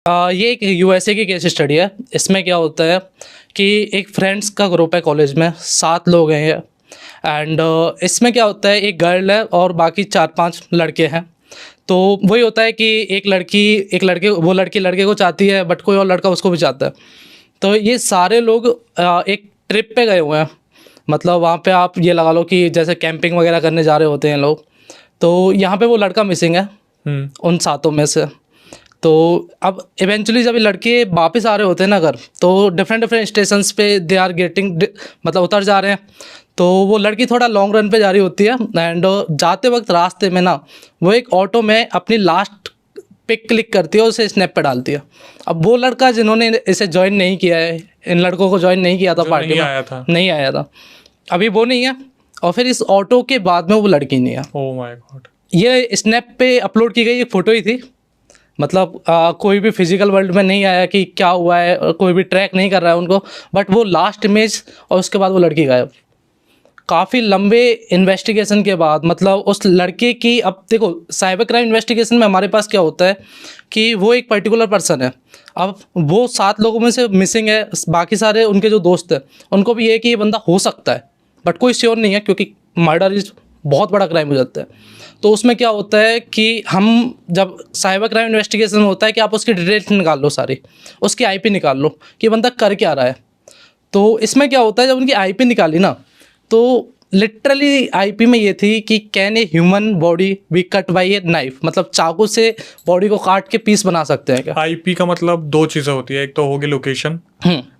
ये एक यूएसए की केस स्टडी है। इसमें क्या होता है कि एक फ्रेंड्स का ग्रुप है कॉलेज में, 7 लोग हैं ये। एंड इसमें क्या होता है, एक गर्ल है और बाकी 4-5 लड़के हैं। तो वही होता है कि एक लड़के वो लड़की लड़के को चाहती है, बट कोई और लड़का उसको भी चाहता है। तो ये सारे लोग एक ट्रिप पे गए हुए हैं। मतलब वहाँ पे आप ये लगा लो कि जैसे कैंपिंग वगैरह करने जा रहे होते हैं लोग। तो यहाँ पे वो लड़का मिसिंग है उन 7 में से। तो अब इवेंचुअली जब ये लड़के वापस आ रहे होते हैं ना घर, तो डिफरेंट स्टेशंस पे दे आर गेटिंग, मतलब उतर जा रहे हैं। तो वो लड़की थोड़ा लॉन्ग रन पे जा रही होती है एंड जाते वक्त रास्ते में ना वो एक ऑटो में अपनी लास्ट पिक क्लिक करती है और उसे स्नैप पे डालती है। अब वो लड़का जिन्होंने इसे ज्वाइन नहीं किया है, इन लड़कों को ज्वाइन नहीं किया था पार्टी में, नहीं आया था, अभी वो नहीं है। और फिर इस ऑटो के बाद में वो लड़की नहीं है। Oh my God. ये स्नैप पे अपलोड की गई एक फ़ोटो ही थी। मतलब कोई भी फिजिकल वर्ल्ड में नहीं आया कि क्या हुआ है, और कोई भी ट्रैक नहीं कर रहा है उनको, बट वो लास्ट इमेज और उसके बाद वो लड़की गायब। काफ़ी लंबे इन्वेस्टिगेशन के बाद, मतलब उस लड़के की, अब देखो साइबर क्राइम इन्वेस्टिगेशन में हमारे पास क्या होता है कि वो एक पर्टिकुलर पर्सन है। अब वो 7 लोगों में से मिसिंग है, बाकी सारे उनके जो दोस्त हैं उनको भी ये कि ये बंदा हो सकता है, बट कोई श्योर नहीं है, क्योंकि मर्डर इज बहुत बड़ा क्राइम हो जाता है। तो उसमें क्या होता है कि हम जब साइबर क्राइम इन्वेस्टिगेशन में होता है कि आप उसकी डिटेल्स निकाल लो, सारी उसकी आईपी निकाल लो कि बंदा कर क्या रहा है। तो इसमें क्या होता है, जब उनकी आईपी निकाली ना, तो लिटरली आईपी में ये थी कि can a human body be cut by a knife, मतलब चाकू से बॉडी को काट के पीस बना सकते हैं क्या। आईपी का मतलब 2 चीज़ें होती है, एक तो होगी लोकेशन,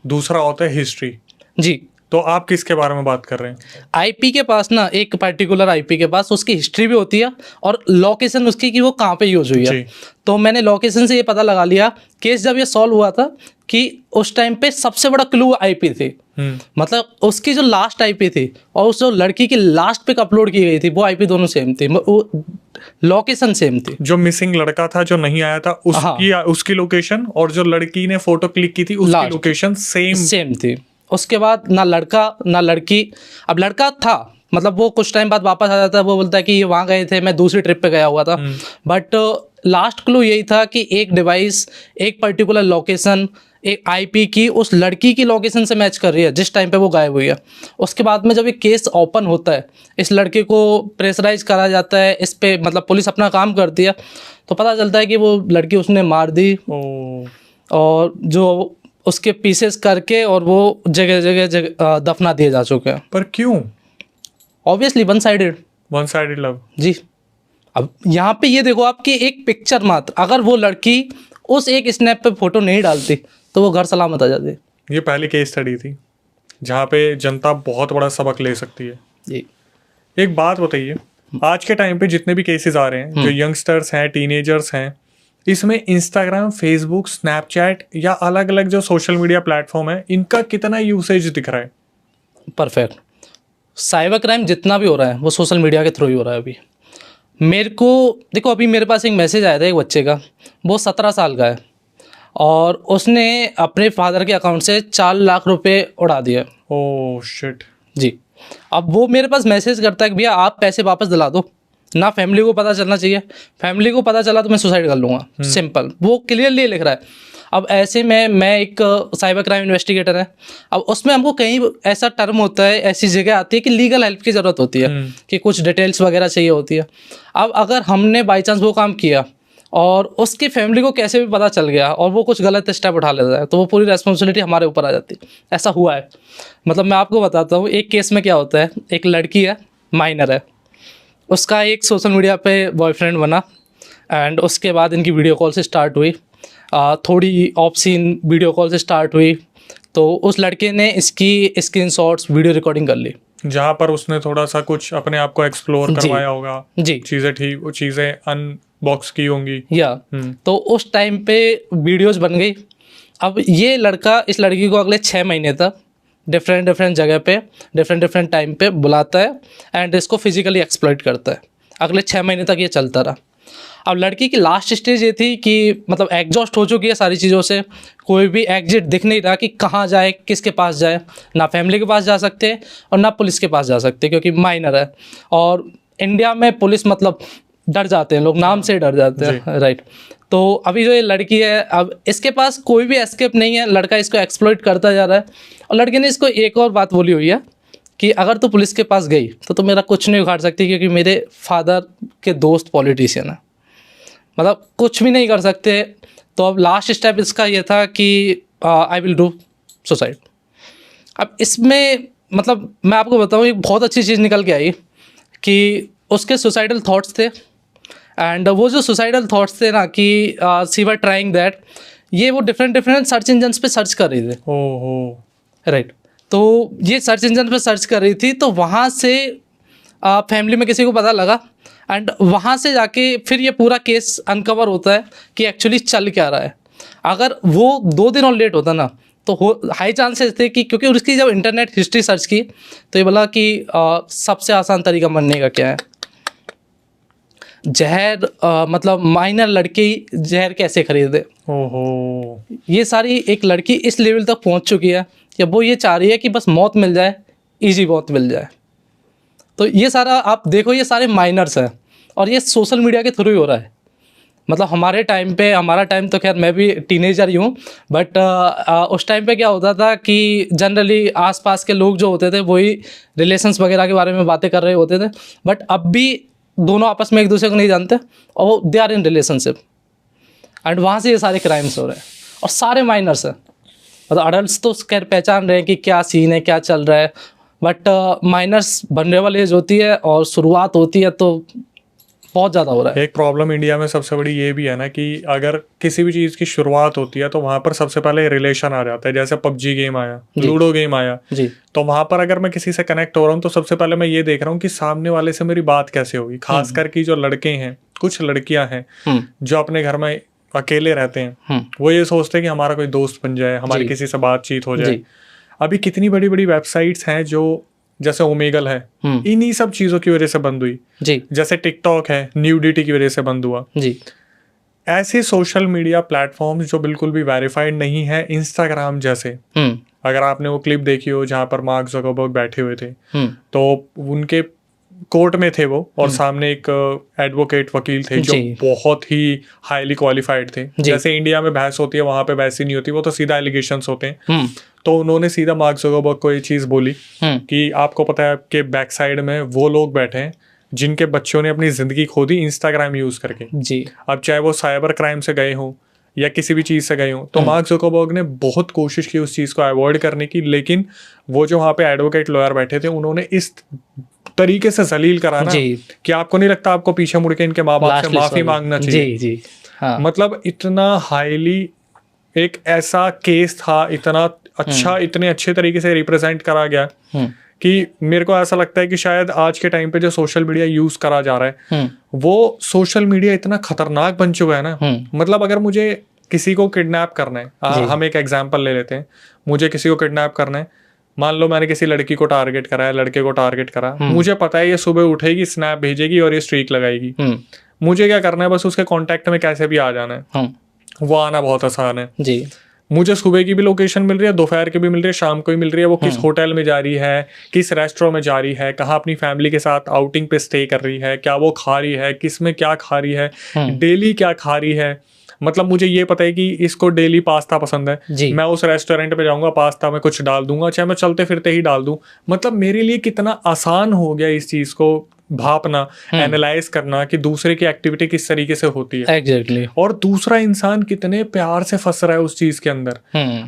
दूसरा होता है हिस्ट्री। जी, तो आप किसके बारे में बात कर रहे हैं? आईपी के पास ना, एक पर्टिकुलर आईपी के पास उसकी हिस्ट्री भी होती है और लोकेशन उसकी कि वो कहाँ पे यूज हुई है। तो मैंने लोकेशन से ये पता लगा लिया, केस जब ये सॉल्व हुआ था, कि उस टाइम पे सबसे बड़ा क्लू आईपी थी। मतलब उसकी जो लास्ट आईपी थी और उस जो लड़की की लास्ट पिक अपलोड की गई थी, वो आईपी दोनों सेम थी, वो लोकेशन सेम थी। जो मिसिंग लड़का था जो नहीं आया था उसकी लोकेशन, और जो लड़की ने फोटो क्लिक की थी उसकी लोकेशन सेम थी। उसके बाद ना लड़का ना लड़की, अब लड़का था, मतलब वो कुछ टाइम बाद वापस आ जाता है, वो बोलता है कि ये वहाँ गए थे, मैं दूसरी ट्रिप पे गया हुआ था। बट लास्ट क्लू यही था कि एक डिवाइस, एक पर्टिकुलर लोकेशन, एक आईपी की उस लड़की की लोकेशन से मैच कर रही है जिस टाइम पे वो गायब हुई है। उसके बाद में जब ये केस ओपन होता है, इस लड़के को प्रेशराइज करा जाता है, इस पे मतलब पुलिस अपना काम करती है, तो पता चलता है कि वो लड़की उसने मार दी और जो उसके पीसेस करके और वो जगह जगह दफना दिए जा चुके हैं। पर क्यों? ऑब्वियसली वन साइडेड लव जी। अब यहाँ पे ये देखो, आपकी एक पिक्चर मात्र, अगर वो लड़की उस एक स्नैप पे फोटो नहीं डालती तो वो घर सलामत आ जाती। ये पहली केस स्टडी थी जहाँ पे जनता बहुत बड़ा सबक ले सकती है जी। एक बात बताइए, आज के टाइम पे जितने भी केसेस आ रहे हैं, जो यंगस्टर्स हैं, टीनेजर्स हैं, इसमें इंस्टाग्राम, फेसबुक, स्नैपचैट या अलग अलग जो सोशल मीडिया प्लेटफॉर्म है, इनका कितना यूसेज दिख रहा है? परफेक्ट। साइबर क्राइम जितना भी हो रहा है वो सोशल मीडिया के थ्रू ही हो रहा है। अभी मेरे को देखो, अभी मेरे पास एक मैसेज आया था एक बच्चे का, वो 17 साल का है और उसने अपने फादर के अकाउंट से 4 लाख रुपए उड़ा दिए। Oh shit. जी। अब वो मेरे पास मैसेज करता है कि भैया आप पैसे वापस दिला दो ना, फैमिली को पता चलना चाहिए, फैमिली को पता चला तो मैं सुसाइड कर लूँगा। सिंपल, वो क्लियरली लिख रहा है। अब ऐसे में मैं एक साइबर क्राइम इन्वेस्टिगेटर है, अब उसमें हमको कहीं ऐसा टर्म होता है, ऐसी जगह आती है कि लीगल हेल्प की ज़रूरत होती है, कि कुछ डिटेल्स वगैरह चाहिए होती है। अब अगर हमने बाई चांस वो काम किया और उसकी फैमिली को कैसे भी पता चल गया और वो कुछ गलत स्टेप उठा लेता है, तो वो पूरी रेस्पॉन्सिबिलिटी हमारे ऊपर आ जाती है। ऐसा हुआ है। मतलब मैं आपको बताता हूँ, एक केस में क्या होता है, एक लड़की है, माइनर है, उसका एक सोशल मीडिया पे बॉयफ्रेंड बना एंड उसके बाद इनकी वीडियो कॉल से स्टार्ट हुई, थोड़ी ऑफ सीन वीडियो कॉल से स्टार्ट हुई। तो उस लड़के ने इसकी स्क्रीनशॉट्स वीडियो रिकॉर्डिंग कर ली, जहाँ पर उसने थोड़ा सा कुछ अपने आप को एक्सप्लोर करवाया होगा जी, चीज़ें ठीक, वो चीज़ें अनबॉक्स की होंगी या तो उस टाइम पे वीडियोस बन गई। अब ये लड़का इस लड़की को अगले 6 महीने तक डिफरेंट जगह पे डिफरेंट टाइम पे बुलाता है एंड इसको फिजिकली एक्सप्लॉइट करता है। अगले 6 महीने तक ये चलता रहा। अब लड़की की लास्ट स्टेज ये थी कि मतलब एग्जॉस्ट हो चुकी है सारी चीज़ों से, कोई भी एग्जिट दिख नहीं रहा कि कहाँ जाए, किसके पास जाए, ना फैमिली के पास जा सकते और ना पुलिस के पास जा सकते क्योंकि माइनर है। और इंडिया में पुलिस मतलब डर जाते हैं लोग, नाम से डर जाते हैं, राइट। तो अभी जो ये लड़की है, अब इसके पास कोई भी एस्केप नहीं है, लड़का इसको एक्सप्लॉइट करता जा रहा है। और लड़के ने इसको एक और बात बोली हुई है कि अगर तू पुलिस के पास गई तो मेरा कुछ नहीं उखाड़ सकती, क्योंकि मेरे फादर के दोस्त पॉलिटिशियन है, मतलब कुछ भी नहीं कर सकते। तो अब लास्ट स्टेप इसका ये था कि आई विल डू सुसाइड। अब इसमें मतलब मैं आपको बताऊँ, एक बहुत अच्छी चीज़ निकल के आई कि उसके सुसाइडल थॉट्स थे, एंड वो जो सुसाइडल थॉट्स थे ना कि शी वर ट्राइंग दैट, ये वो डिफरेंट सर्च इंजन्स पे सर्च कर रही थी। ओहो, राइट। तो ये सर्च इंजन पे सर्च कर रही थी, तो वहाँ से फैमिली में किसी को पता लगा, एंड वहाँ से जाके फिर ये पूरा केस अनकवर होता है कि एक्चुअली चल क्या रहा है। अगर वो 2 दिन और लेट होता ना तो हाई चांसेस थे कि, क्योंकि उसकी जब इंटरनेट हिस्ट्री सर्च की तो ये बोला कि सबसे आसान तरीका मरने का क्या है, जहर, मतलब माइनर लड़के ही जहर कैसे खरीदे। ओहो, ये सारी एक लड़की इस लेवल तक पहुंच चुकी है कि वो ये चाह रही है कि बस मौत मिल जाए, इजी मौत मिल जाए। तो ये सारा आप देखो, ये सारे माइनर्स हैं और ये सोशल मीडिया के थ्रू ही हो रहा है। मतलब हमारे टाइम पे, हमारा टाइम तो खैर मैं भी टीनेजर ही हूँ, बट उस टाइम पे क्या होता था कि जनरली आसपास के लोग जो होते थे वही रिलेशंस वगैरह के बारे में बातें कर रहे होते थे, बट अब भी दोनों आपस में एक दूसरे को नहीं जानते और they are in relationship, and वहाँ से ये सारे क्राइम्स हो रहे हैं और सारे माइनर्स हैं। मतलब अडल्ट तो खैर पहचान रहे हैं कि क्या सीन है, क्या चल रहा है, बट माइनर्स वल्नरेबल एज होती है और शुरुआत होती है तो बहुत ज़्यादा हो रहा है। एक प्रॉब्लम इंडिया में सबसे बड़ी ये भी है ना कि अगर किसी भी चीज़ की शुरुआत होती है तो वहाँ पर सबसे पहले रिलेशन आ जाता है। जैसे पबजी गेम आया, लूडो गेम आया जी, तो वहाँ पर अगर मैं किसी से कनेक्ट हो रहा हूँ तो सबसे पहले मैं ये देख रहा हूँ कि सामने वाले से मेरी बात कैसे होगी। खासकर कि जो लड़के हैं, कुछ लड़कियां हैं जो अपने घर में अकेले रहते हैं, वो ये सोचते हैं कि हमारा कोई दोस्त बन जाए, हमारी किसी से बातचीत हो जाए। अभी कितनी बड़ी बड़ी वेबसाइट्स हैं जो जैसे ओमेगल है, इन्हीं सब चीजों की वजह से बंद हुई जी। जैसे टिकटॉक है, न्यूडिटी की वजह से बंद हुआ जी। ऐसे सोशल मीडिया प्लेटफॉर्म्स जो बिल्कुल भी वेरीफाइड नहीं है, इंस्टाग्राम जैसे, अगर आपने वो क्लिप देखी हो जहां पर मार्क जकरबर्ग बैठे हुए थे, तो उनके कोर्ट में थे वो और सामने एक एडवोकेट वकील थे जो बहुत ही हाईली क्वालिफाइड थे। जैसे इंडिया में बहस होती है वहां पे वैसी नहीं होती, वो तो सीधा एलिगेशंस होते हैं। तो उन्होंने सीधा मार्क ज़ुकरबर्ग को ये चीज़ बोली कि आपको पता है कि बैक साइड में वो लोग बैठे हैं जिनके बच्चों ने अपनी ज़िंदगी खो दी इंस्टाग्राम यूज़ करके जी। अब चाहे वो साइबर क्राइम से गए हों या किसी भी चीज़ से गए हों, तो मार्क ज़ुकरबर्ग ने बहुत कोशिश की उस चीज़ को अवॉइड करने की, लेकिन वो जो वहाँ पे एडवोकेट लॉयर बैठे थे उन्होंने इस तरीके से जलील करा ना कि आपको नहीं लगता आपको पीछे मुड़ के इनके माँ बाप से माफ़ी मांगना चाहिए जी। हाँ। मतलब इतना हाईली एक ऐसा केस था, इतना अच्छा, इतने अच्छे तरीके से रिप्रेजेंट करा गया कि मेरे को ऐसा लगता है कि शायद आज के टाइम पे जो सोशल मीडिया यूज करा जा रहा है वो सोशल मीडिया इतना खतरनाक बन चुका है ना। मतलब अगर मुझे किसी को किडनैप करना है, हम एक एग्जांपल ले लेते हैं, मुझे किसी को किडनैप करना है, मान लो मैंने किसी लड़की को टारगेट करा है, लड़के को टारगेट करा, मुझे पता है ये सुबह उठेगी, स्नैप भेजेगी और ये स्ट्रीक लगाएगी। मुझे क्या करना है, बस उसके कॉन्टेक्ट में कैसे भी आ जाना है, वो आना बहुत आसान है जी। मुझे सुबह की भी लोकेशन मिल रही है, दोपहर की भी मिल रही है, शाम को भी मिल रही है, वो किस होटल में जा रही है, किस रेस्टोरेंट में जा रही है, कहाँ अपनी फैमिली के साथ आउटिंग पे स्टे कर रही है, क्या वो खा रही है, किस में क्या खा रही है, डेली क्या खा रही है। मतलब मुझे ये पता है कि इसको डेली पास्ता पसंद है, मैं उस रेस्टोरेंट पे जाऊंगा, पास्ता में कुछ डाल दूंगा, चाहे मैं चलते फिरते ही डाल दूं। मतलब मेरे लिए कितना आसान हो गया इस चीज को भापना, एनालाइज करना कि दूसरे की एक्टिविटी किस तरीके से होती है एग्जैक्टली और दूसरा इंसान कितने प्यार से फंस रहा है उस चीज के अंदर।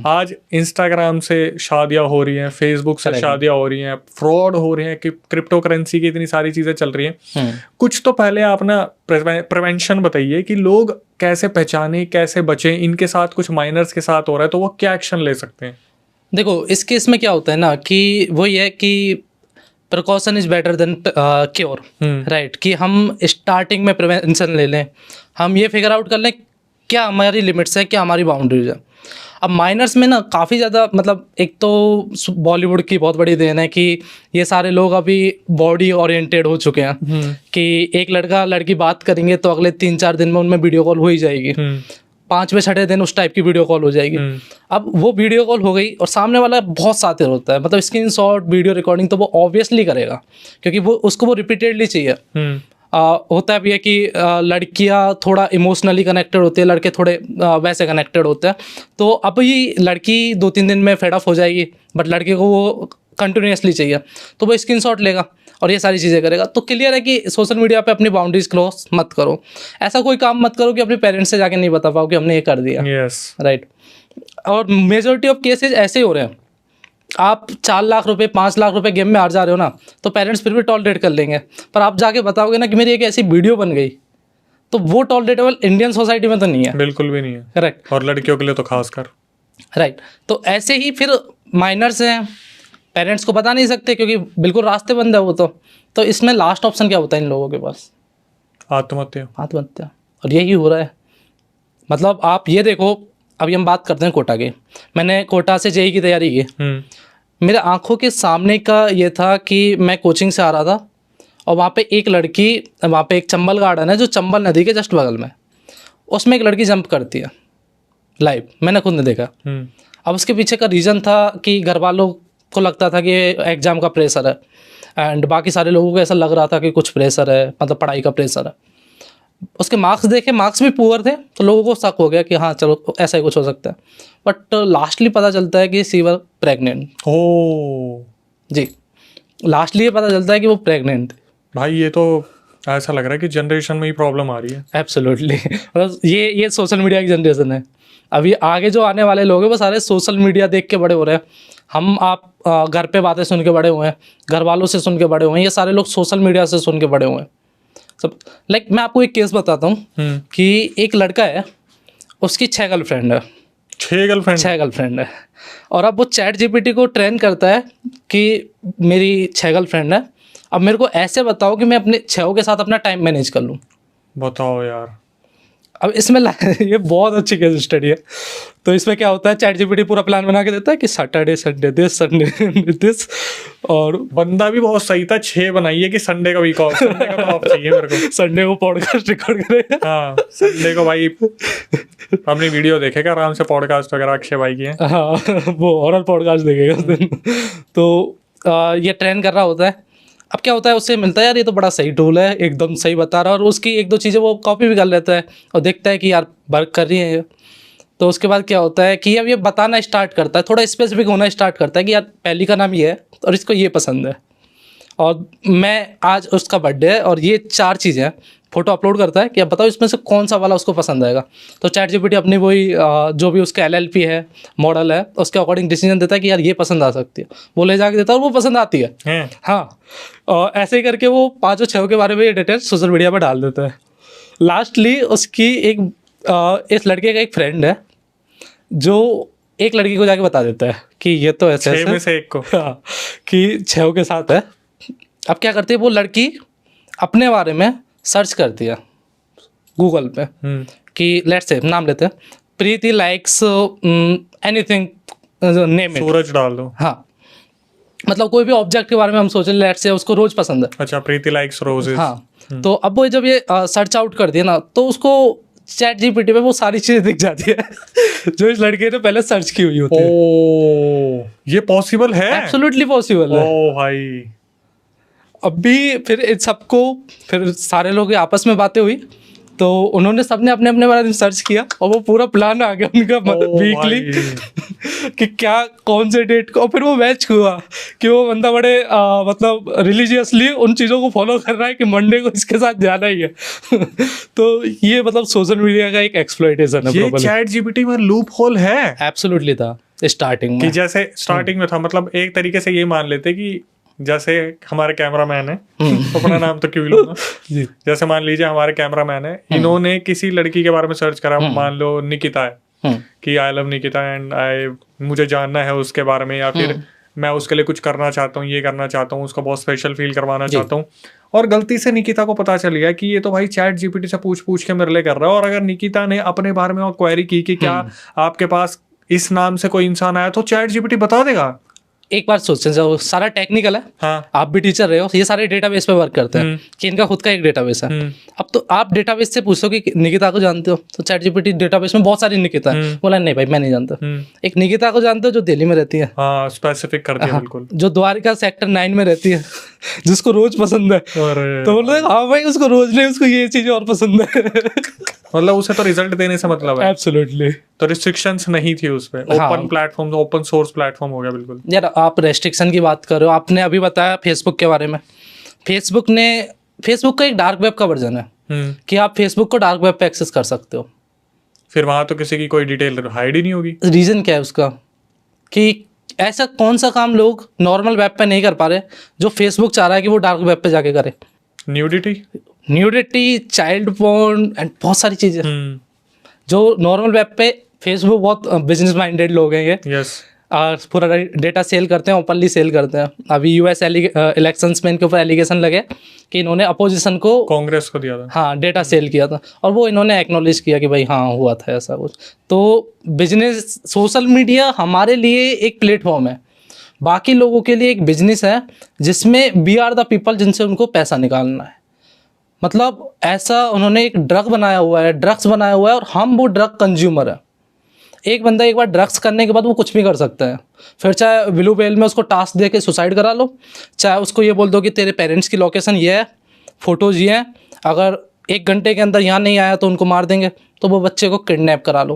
आज इंस्टाग्राम से शादियां हो रही हैं, फेसबुक से शादियां हो रही हैं, फ्रॉड हो रहे हैं, कि क्रिप्टो करेंसी की इतनी सारी चीजें चल रही हैं। कुछ तो पहले आप ना प्रिवेंशन बताइए कि लोग कैसे पहचाने, कैसे बचें, इनके साथ कुछ माइनर्स के साथ हो रहा है तो वो क्या एक्शन ले सकते हैं। देखो इस केस में क्या होता है ना कि वो ये है कि precaution is better than cure, right. कि हम स्टार्टिंग में प्रिवेंशन ले लें, हम ये फिगर आउट कर लें क्या हमारी लिमिट्स है, क्या हमारी बाउंड्रीज है। अब माइनर्स में ना काफ़ी ज़्यादा, मतलब एक तो बॉलीवुड की बहुत बड़ी देन है कि ये सारे लोग अभी बॉडी ओरिएंटेड हो चुके हैं कि एक लड़का लड़की बात करेंगे तो अगले 3-4 दिन में उनमें वीडियो कॉल हो ही जाएगी, 5वें-6वें दिन उस टाइप की वीडियो कॉल हो जाएगी। अब वो वीडियो कॉल हो गई और सामने वाला बहुत सातिर होता है, मतलब स्क्रीनशॉट, वीडियो रिकॉर्डिंग तो वो ऑब्वियसली करेगा क्योंकि वो उसको वो रिपीटेडली चाहिए। होता भी है कि लड़कियां थोड़ा इमोशनली कनेक्टेड होती है, लड़के थोड़े वैसे कनेक्टेड होते हैं। तो अब ये लड़की 2-3 दिन में फेड ऑफ हो जाएगी, बट लड़के को वो कंटिन्यूसली चाहिए, तो वो स्क्रीनशॉट लेगा और ये सारी चीज़ें करेगा। तो क्लियर है कि सोशल मीडिया पे अपनी बाउंड्रीज क्रॉस मत करो, ऐसा कोई काम मत करो कि अपने पेरेंट्स से जाके नहीं बता पाओ कि हमने ये कर दिया। राइट। और मेजोरिटी ऑफ केसेज ऐसे ही हो रहे हैं। आप 4 लाख रुपए 5 लाख रुपए गेम में हार जा रहे हो ना, तो पेरेंट्स फिर भी टॉलरेट कर लेंगे, पर आप जाके बताओगे ना कि मेरी एक ऐसी वीडियो बन गई, तो वो टॉलरेटेबल इंडियन सोसाइटी में तो नहीं है, बिल्कुल भी नहीं है। करेक्ट। और लड़कियों के लिए तो खासकर। राइट। तो ऐसे ही फिर माइनर्स हैं, पेरेंट्स को बता नहीं सकते क्योंकि बिल्कुल रास्ते बंद है वो। तो इसमें लास्ट ऑप्शन क्या होता है इन लोगों के पास? आत्महत्या। और यही हो रहा है। मतलब आप ये देखो, अभी हम बात करते हैं कोटा की। मैंने कोटा से जेईई की तैयारी की। मेरे आंखों के सामने का ये था कि मैं कोचिंग से आ रहा था और वहाँ पे एक लड़की, वहाँ पे एक चंबल गार्डन है जो चंबल नदी के जस्ट बगल में, उसमें एक लड़की जंप करती है लाइव, मैंने खुद ने देखा। अब उसके पीछे का रीज़न था कि घर वालों को लगता था कि एग्ज़ाम का प्रेशर है, एंड बाकी सारे लोगों को ऐसा लग रहा था कि कुछ प्रेशर है, मतलब पढ़ाई का प्रेशर है। उसके मार्क्स देखे, मार्क्स भी पुअर थे, तो लोगों को शक हो गया कि हाँ चलो ऐसा ही कुछ हो सकता है। बट लास्टली पता चलता है कि शी वर प्रेग्नेंट। जी, लास्टली ये पता चलता है कि वो प्रेग्नेंट थी। भाई ये तो ऐसा लग रहा है कि जनरेशन में ही प्रॉब्लम आ रही है। एब्सोल्युटली। मतलब ये सोशल मीडिया की जनरेशन है। अभी आगे जो आने वाले लोग हैं वो सारे सोशल मीडिया देख के बड़े हो रहे हैं। हम आप घर पे बातें सुन के बड़े हुए हैं, घर वालों से सुन के बड़े हुए हैं, ये सारे लोग सोशल मीडिया से सुन के बड़े हुए हैं सब। लाइक मैं आपको एक केस बताता हूँ कि एक लड़का है, उसकी 6 गर्लफ्रेंड है। 6 गर्लफ्रेंड है। और अब वो चैट जीपीटी को ट्रेन करता है कि मेरी 6 गर्लफ्रेंड है, अब मेरे को ऐसे बताओ कि मैं अपने 6 के साथ अपना टाइम मैनेज कर लूँ। बताओ यार। अब इसमें ये बहुत अच्छी केस स्टडी है। तो इसमें क्या होता है, चैट जीपीटी पूरा प्लान बना के देता है कि Saturday Sunday this, Sunday this. और बंदा भी बहुत सही था, 6 बनाइए कि संडे का वीक ऑफ, संडे का ऑफ चाहिए मेरे को। संडे को पॉडकास्ट रिकॉर्ड करेगा। हाँ, संडे को भाई अपनी वीडियो देखेगा आराम से, पॉडकास्ट वगैरह अक्षय भाई की है। हाँ, वो हॉरर पॉडकास्ट देखेगा उस दिन। तो ये ट्रेन कर रहा होता है। अब क्या होता है, उससे मिलता है यार ये तो बड़ा सही टूल है, एकदम सही बता रहा है, और उसकी 1-2 चीज़ें वो कॉपी भी कर लेता है और देखता है कि यार वर्क कर रही है ये। तो उसके बाद क्या होता है कि अब ये बताना स्टार्ट करता है, थोड़ा स्पेसिफिक होना स्टार्ट करता है कि यार पहली का नाम ये है और इसको ये पसंद है, और मैं आज उसका बर्थडे है और ये 4 चीज़ें हैं। फोटो अपलोड करता है कि अब बताओ इसमें से कौन सा वाला उसको पसंद आएगा। तो चैट जीपीटी अपनी वही जो भी उसका LLP है, मॉडल है, उसके अकॉर्डिंग डिसीजन देता है कि यार ये पसंद आ सकती है, वो ले जाके देता है और वो पसंद आती है। हाँ, और ऐसे ही करके वो 5-6 के बारे में ये डिटेल सोशल मीडिया पर डाल देता है। लास्टली उसकी इस लड़के का एक फ्रेंड है जो एक लड़की को जाके बता देता है कि ये तो ऐसे 6 में से एक को, हाँ, कि 6 के साथ है। अब क्या करती है वो लड़की, अपने बारे में सर्च करती है गूगल पे कि लेट्स से नाम लेते हैं, प्रीति लाइक्स एनीथिंग, नेम इट, सूरज डाल दो। हाँ, मतलब कोई भी ऑब्जेक्ट के बारे में हम सोचें, लेट्स से उसको रोज पसंद है। अच्छा, प्रीति लाइक्स रोजेस। हाँ, तो अब वो जब ये सर्च आउट करती है ना, तो उसको चैट जीपीटी पे वो सारी चीजें दिख जाती है जो इस लड़के ने पहले सर्च की हुई होती है। ओ, ये पॉसिबल है? एब्सोल्युटली पॉसिबल है। ओ भाई। अभी फिर इन सबको, फिर सारे लोग आपस में बातें हुई, तो उन्होंने सबने अपने अपने बारे में सर्च किया और वो पूरा प्लान आ गया उनका वीकली कि क्या कौन से डेट को, और फिर वो मैच हुआ कि वो बंदा बड़े मतलब रिलीजियसली उन चीज़ों को फॉलो कर रहा है कि मंडे को इसके साथ जाना ही है। तो ये मतलब सोशल मीडिया का एक एक्सप्लॉइटेशन है। ये चैट जीपीटी में लूप होल है। एब्सोल्युटली था स्टार्टिंग में, कि जैसे स्टार्टिंग में था, मतलब एक तरीके से ये मान लेते कि जैसे हमारे कैमरामैन है, अपना नाम तो क्यों लूंगा, जैसे मान लीजिए हमारे कैमरामैन है, इन्होंने किसी लड़की के बारे में सर्च करा, मान लो निकिता है कि आई लव निकिता एंड मुझे जानना है उसके बारे में, या फिर मैं उसके लिए कुछ करना चाहता हूँ, ये करना चाहता हूँ, उसको बहुत स्पेशल फील करवाना चाहता हूँ, और गलती से निकिता को पता चल गया कि ये तो भाई चैट जीपीटी से पूछ के मेरे लिए कर रहा है। और अगर निकिता ने अपने बारे में क्वेरी की कि क्या आपके पास इस नाम से कोई इंसान आया, तो चैट जीपीटी बता देगा एक बार सोचें, जो सारा टेक्निकल है, हाँ। आप भी टीचर रहे हो, ये सारे डेटाबेस पे वर्क करते हैं कि इनका खुद का एक डेटाबेस है। अब तो आप डेटाबेस से पूछो कि निकिता को जानते हो, तो ChatGPT डेटाबेस में बहुत सारी निकिता है, बोला नहीं भाई मैं नहीं जानता। एक निकिता को जानते हो जो दिल्ली में रहती है, हाँ, स्पेसिफिक कर दिया बिल्कुल, जो द्वारिका सेक्टर 9 में रहती है, जिसको रोज पसंद है, तो बोल रहे हाँ भाई उसको रोज नहीं, उसको ये चीज और पसंद है। मतलब उसे तो रिजल्ट देने से मतलब है। एब्सोल्युटली। तो रिस्ट्रिक्शंस नहीं थी उस पे, open platform, open source platform हो गया बिल्कुल। यार आप रेस्ट्रिक्शन की बात कर रहे हो, आपने अभी बताया फेसबुक के बारे में। फेसबुक का एक डार्क वेब का वर्जन है कि आप फेसबुक को डार्क वेब पे एक्सेस कर सकते हो। फिर वहां तो किसी की कोई डिटेल हाइड ही नहीं होगी। रीजन क्या है उसका कि ऐसा कौन सा काम लोग नॉर्मल वेब पे नहीं कर पा रहे जो फेसबुक चाह रहा है कि वो डार्क वेब पे जाके करे? न्यूडिटी, चाइल्ड पोर्न एंड बहुत सारी चीजें जो नॉर्मल वेब पे फेसबुक, बहुत बिजनेस माइंडेड लोग हैं ये, यस, और पूरा डेटा सेल करते हैं, ओपनली सेल करते हैं। अभी यूएस इलेक्शंस में इनके ऊपर एलिगेशन लगे कि इन्होंने अपोजिशन को, कांग्रेस को दिया था, हाँ, डेटा सेल किया था, और वो इन्होंने एक्नॉलेज किया कि भाई हाँ हुआ था ऐसा कुछ। तो बिजनेस, सोशल मीडिया हमारे लिए एक प्लेटफॉर्म है, बाकी लोगों के लिए एक बिजनेस है जिसमें वी आर द पीपल, जिनसे उनको पैसा निकालना है। मतलब ऐसा उन्होंने एक ड्रग्स बनाया हुआ है और हम वो ड्रग कंज्यूमर है। एक बंदा एक बार ड्रग्स करने के बाद वो कुछ भी कर सकता है, फिर चाहे ब्लू वेल में उसको टास्क दे के सुसाइड करा लो, चाहे उसको ये बोल दो कि तेरे पेरेंट्स की लोकेशन ये है, फोटोज ये हैं, अगर 1 घंटे के अंदर यहाँ नहीं आया तो उनको मार देंगे, तो वो बच्चे को किडनैप करा लो।